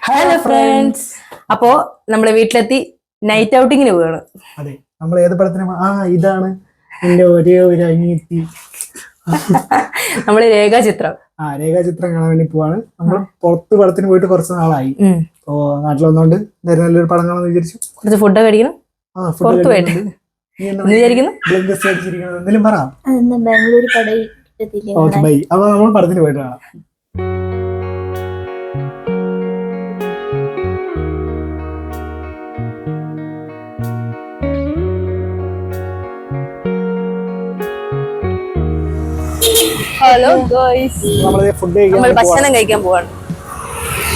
Hello friends. അപ്പോ നമ്മളെ വീട്ടിലെത്തി നൈറ്റ് ഔട്ടിങ്ങിന് പോവാണ്. അതെ, നമ്മൾ ഏത് പടത്തിനും ഇതാണ് എന്റെ ഒരേ ഒരു അനിയത്തി. നമ്മള് രേഖാചിത്രം രേഖാചിത്രം കാണാൻ വേണ്ടി പോവാണ്. നമ്മൾ പുറത്ത് പടത്തിന് പോയിട്ട് കുറച്ച് നാളായി. അപ്പോ നാട്ടിൽ വന്നോണ്ട് നല്ലൊരു പടം കാണാന്ന് വിചാരിച്ചു. കുറച്ച് ഫുഡ് കഴിക്കണം. പുറത്ത് പോയിട്ട് എന്തെങ്കിലും പറ. Okay bye. അപ്പൊ നമ്മൾ പടത്തിന് പോയിട്ട് കാണാം. ഹലോ ഗോയ്സ്, നമ്മൾ ഭക്ഷണം കഴിക്കാൻ പോവാണ്.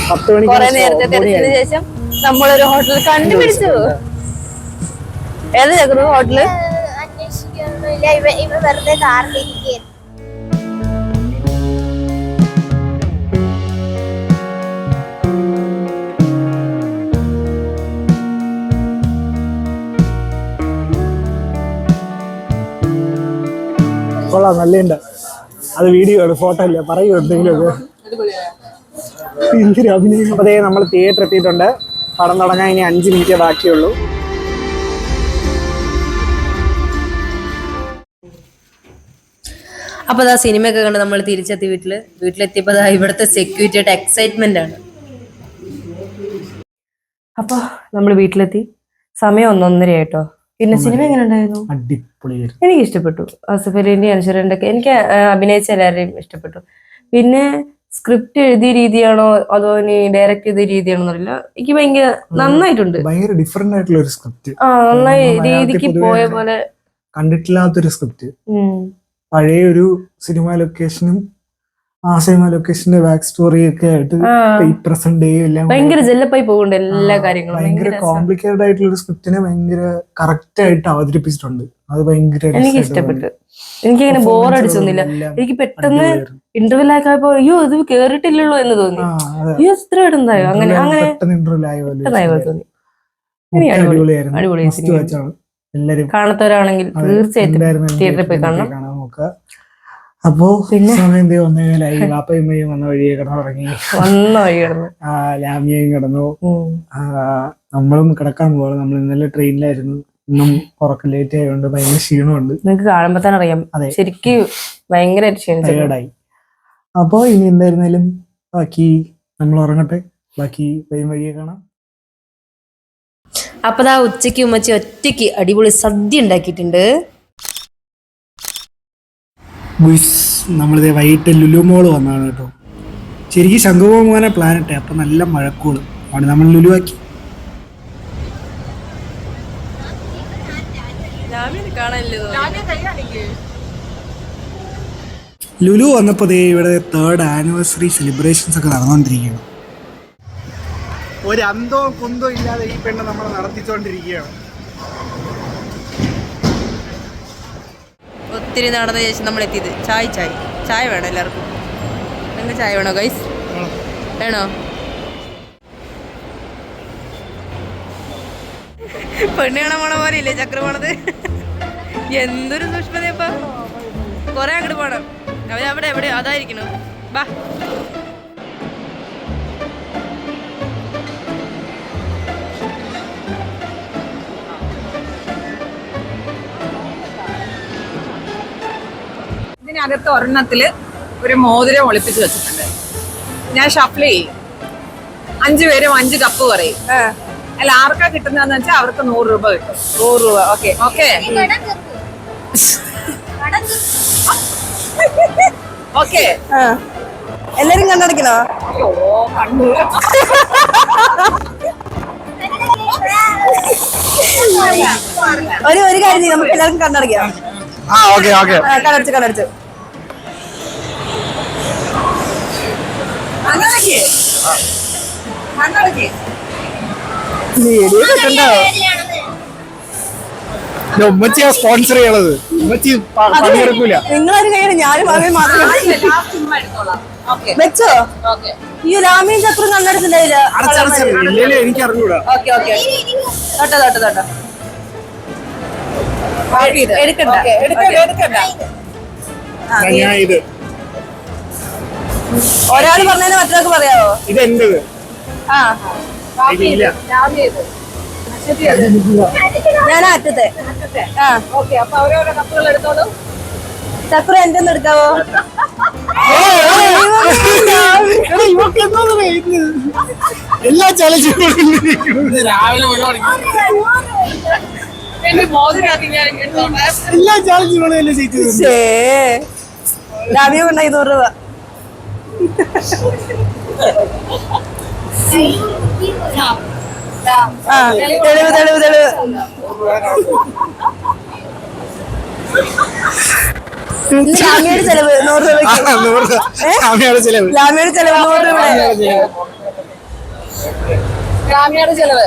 10 മണിക്ക് കുറെ നേരത്തെ തിരക്കിന് ശേഷം നമ്മളൊരു ഹോട്ടൽ കണ്ടുപിടിച്ചു. ഏത് ചക്കru ഹോട്ടല്? കൊള്ളാം, നല്ല അത് വീഡിയോ ആണ്, ഫോട്ടോ അല്ല. പറയൂ എന്തെങ്കിലുമൊക്കെ. അതെ, നമ്മൾ തിയേറ്റർ എത്തിയിട്ടുണ്ട്. പടം തുടങ്ങാൻ ഇനി 5 മിനിറ്റ് ബാക്കിയുള്ളൂ. അപ്പൊ അതാ സിനിമയൊക്കെ കണ്ട് നമ്മൾ തിരിച്ചെത്തി വീട്ടിലെത്തിയപ്പോ ഇവിടുത്തെ സെക്യൂരിറ്റിയുടെ എക്സൈറ്റ്മെന്റ് ആണ്. അപ്പൊ നമ്മൾ വീട്ടിലെത്തി. സമയം 1:30 ആയിട്ടോ. പിന്നെ സിനിമ എങ്ങനെ ഉണ്ടായിരുന്നു? അടിപൊളിയായിരുന്നു. എനിക്ക് ഇഷ്ടപ്പെട്ടു. ആസിഫ് അലിന്റെ അൻഷറിന്റെ ഒക്കെ എനിക്ക് അഭിനയിച്ച എല്ലാവരെയും ഇഷ്ടപ്പെട്ടു. പിന്നെ സ്ക്രിപ്റ്റ് എഴുതിയ രീതിയാണോ അതോ ഇനി ഡയറക്ട് ചെയ്ത രീതിയാണോ അറിയില്ല. എനിക്ക് ഭയങ്കര നന്നായിട്ടുണ്ട്. ഭയങ്കര ഡിഫറെന്റ് ആയിട്ടുള്ള ഒരു സ്ക്രിപ്റ്റ്. നന്നായി രീതിക്ക് പോയ പോലെ കണ്ടിട്ടില്ലാത്തൊരു സ്ക്രിപ്റ്റ്. പഴയ ഒരു സിനിമ ലൊക്കേഷനും ആ സിനിമ ലൊക്കേഷന്റെ ബാക്ക് സ്റ്റോറി ഒക്കെ ആയിട്ട് പ്രസന്റ് ഡേ എല്ലാം ഭയങ്കര ജെല്ലപ്പായി പോകുന്നുണ്ട് എല്ലാ കാര്യങ്ങളും. ഭയങ്കര കോംപ്ലിക്കേറ്റഡ് ആയിട്ടുള്ള ഒരു സ്ക്രിപ്റ്റിനെ ഭയങ്കര കറക്റ്റ് ആയിട്ട് അവതരിപ്പിച്ചിട്ടുണ്ട്. അത് ഭയങ്കര എനിക്ക് ഇഷ്ടപ്പെട്ടു. എനിക്കങ്ങനെ ബോറടിച്ചൊന്നുമില്ല. എനിക്ക് പെട്ടെന്ന് ഇന്റർവ്യൂ ആയപ്പോ അയ്യോ ഇത് കേറിട്ടില്ലല്ലോ എന്ന് തോന്നി. അയ്യോ ഇത്ര ഇടുന്നായോ അങ്ങനെ അങ്ങനെ തോന്നി. അടിപൊളിയായിരുന്നു. കാണാത്തവരാണെങ്കിൽ തീർച്ചയായിട്ടും തിയേറ്ററിൽ പോയി കാണണം. അപ്പോ പിന്നെ സമയം 1:15 വാപ്പയും വന്ന വഴിയെ കിടന്നുറങ്ങി. ലാമിയയും കിടന്നു. നമ്മളും കിടക്കാൻ പോവാണ്. നമ്മൾ ഇന്നലെ ട്രെയിനിലായിരുന്നു. ഇന്നും ഉറക്കം ലേറ്റ് ആയതുകൊണ്ട് ഭയങ്കര ക്ഷീണമുണ്ട്. നിങ്ങക്ക് കാണുമ്പോ തന്നെ അറിയാം. ശരിക്കും ഭയങ്കര ടയേർഡായി. അപ്പോ ഇനി എന്തായിരുന്നാലും ബാക്കി നമ്മൾ ഉറങ്ങട്ടെ. ബാക്കി വരും വഴിയെ കാണാം. അപ്പതാ ഉച്ചക്ക് ഉമ്മച്ചി ഒറ്റയ്ക്ക് അടിപൊളി സദ്യ ഉണ്ടാക്കിയിട്ടുണ്ട്. നമ്മളിത് വൈകിട്ട് ലുലു മോള് വന്നതാണ് കേട്ടോ. ശരിക്കും ശംഖുമുഖം പോകാനാ പ്ലാനിട്ടെ. അപ്പൊ നല്ല മഴക്കോള് അവിടെ നമ്മൾ ലുലു ആക്കി. ലുലു വന്നപ്പോ ഇവിടെ 3rd ആനിവേഴ്സറി സെലിബ്രേഷൻസ് ഒക്കെ നടന്നുകൊണ്ടിരിക്കുകയാണ്. ഒരു അന്തോ കുന്തോ ഇല്ലാതെ ഈ പെണ്ണ് നമ്മൾ നടത്തിച്ചോണ്ടിരിക്കുകയാണ്. ഒത്തിരി നടന്ന ശേഷം നമ്മൾ എത്തിയത് ചായ വേണം എല്ലാവർക്കും. നിങ്ങൾക്ക് ചായ വേണോ ഗൈസ്? വേണോ? പെണ്ണ് കാണാൻ പോണ പോലെ ഇല്ലേ ചക്ര പോണത്? എന്തൊരു സൂക്ഷ്മതയപ്പ. കൊറേ അങ്ങോട്ട് പോണം. അവരവിടെ എവിടെ അതായിരിക്കണോ? ബാ. ഇതിനകത്ത് ഒരെണ്ണത്തില് ഒരു മോതിരം ഒളിപ്പിച്ച് വെച്ചിട്ടുണ്ട്. ഞാൻ ഷഫിൾ ചെയ്യും. 5 പേരും 5 കപ്പ് പറയും. അല്ല ആർക്കാ കിട്ടുന്നതെന്ന് വെച്ചാൽ അവർക്ക് 100 രൂപ കിട്ടും. 100 രൂപ. Okay okay okay. എല്ലാരും കണ്ണടക്കണോ? ഒരു കാര്യം നമുക്ക് എല്ലാവർക്കും കണ്ണടക്കാം. കണ്ണടച്ചു. ഉമ്മച്ചിയാ സ്പോൺസർ ചെയ്യണത്. ഉമ്മച്ചി പങ്കെടുക്കൂല. നിങ്ങളൊരു കൈയ്യാണ് ഞാനും മാത്രം വെച്ചോ. ഈ രാമീൻ ചക്രം കണ്ണടച്ചില്ല. എനിക്ക് അറിഞ്ഞൂടാ. ഒരാൾ പറഞ്ഞതിന് മറ്റൊരാൾക്ക് പറയാവോ? ഇതെന്റത്. ആ ഇല്ല. ഞാൻ അറ്റത്തെ ആ ഓക്കെ, അപ്പൊ ഓരോരോ കപ്പുകൾ എടുത്തോളൂ. ചക്ര എന്റെ ഒന്ന് എടുക്കാവോ? എടാ, ഇവക്ക് എന്താന്ന് പറയുന്നത്? എല്ലാ ചലച്ചിത്രങ്ങളും രാവിലെ ഒരു മണിക്ക് എന്റെ മോതിരാക്കി ഞാൻ എടുത്തോട്ടെ. എല്ലാ ചലച്ചിത്രങ്ങളും എല്ലാം ജയിച്ചത്. രാവിലെ ഉണ്ടായി 100 രൂപ. ആ തെളിവ് തെളിവ് തെളിവ്. ലാമിയുടെ ചെലവ് 100 രൂപയ്ക്ക്. അമ്മയുടെ ചെലവ്. ലാമിയുടെ ചെലവ് 100 രൂപ. ഗ്രാമീണ ചെലവ്.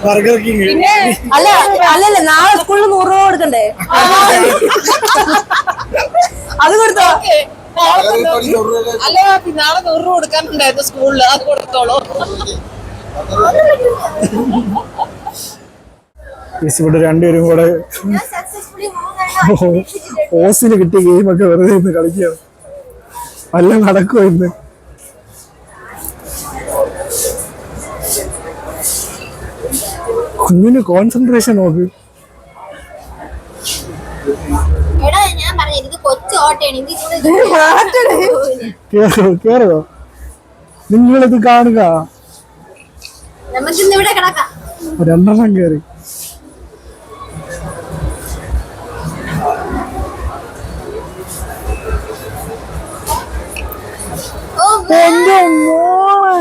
Burger king. അല്ല അല്ലല്ല, നാളെ സ്കൂളിൽ 100 രൂപ കൊടുക്കണ്ടേ? അത് കൊടുത്തോ? അല്ല, നാളെ 100 രൂപ കൊടുക്കാനുണ്ടായിരുന്നു സ്കൂളിൽ, അത് കൊടുത്തോളൂ. ഇവിടെ രണ്ടുപേരും കൂടെ ഓസിന് കിട്ടിയ ഗെയിമൊക്കെ വെറുതെ ഇന്ന് കളിക്കുകയാണ്. വല്ല നടക്കുമോ ഇന്ന്? കുഞ്ഞിന് കോൺസെൻട്രേഷൻ നോക്ക്. കേറുക, നിങ്ങളിത് കാണുക. രണ്ടെണ്ണം കേറി. എന്റെ മോളെ.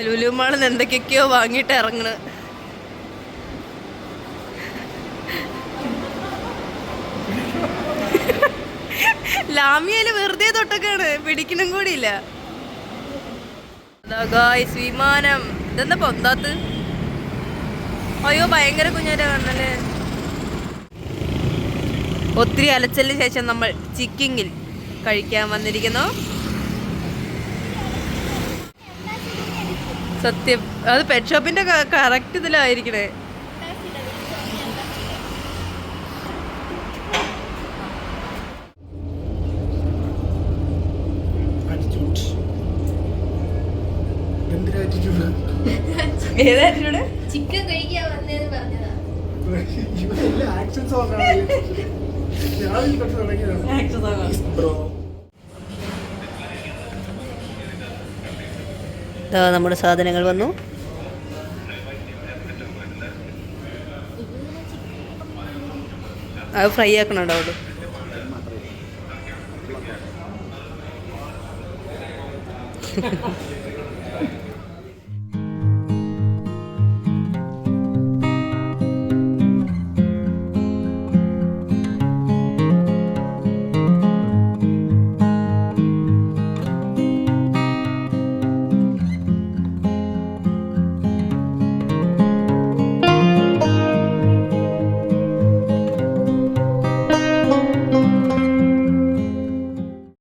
ലുലുമാളിന്ന് എന്തൊക്കെയൊക്കെയോ വാങ്ങിയിട്ട് ഇറങ്ങണ്. ലാമിയയില് വെറുതെ തൊട്ടൊക്കെയാണ്, പിടിക്കണം കൂടിയില്ല. വിമാനം ഇതെന്താ പൊന്താത്ത്? അയ്യോ ഭയങ്കര കുഞ്ഞാറ്റ കാണണല്ലേ. ഒത്തിരി അലച്ചലിന് ശേഷം നമ്മൾ ചിക്കിങ്ങിൽ കഴിക്കാൻ വന്നിരിക്കുന്നു. സത്യം, അത് പെറ്റ് ഷോപ്പിന്റെ കറക്റ്റ് ഇതിലായിരിക്കണേ. ചിക്കൻ കഴിക്കാൻ വന്നേന്ന് പറഞ്ഞതാ. നമ്മുടെ സാധനങ്ങൾ വന്നു. അത് ഫ്രൈ ആക്കണോ അവിടെ?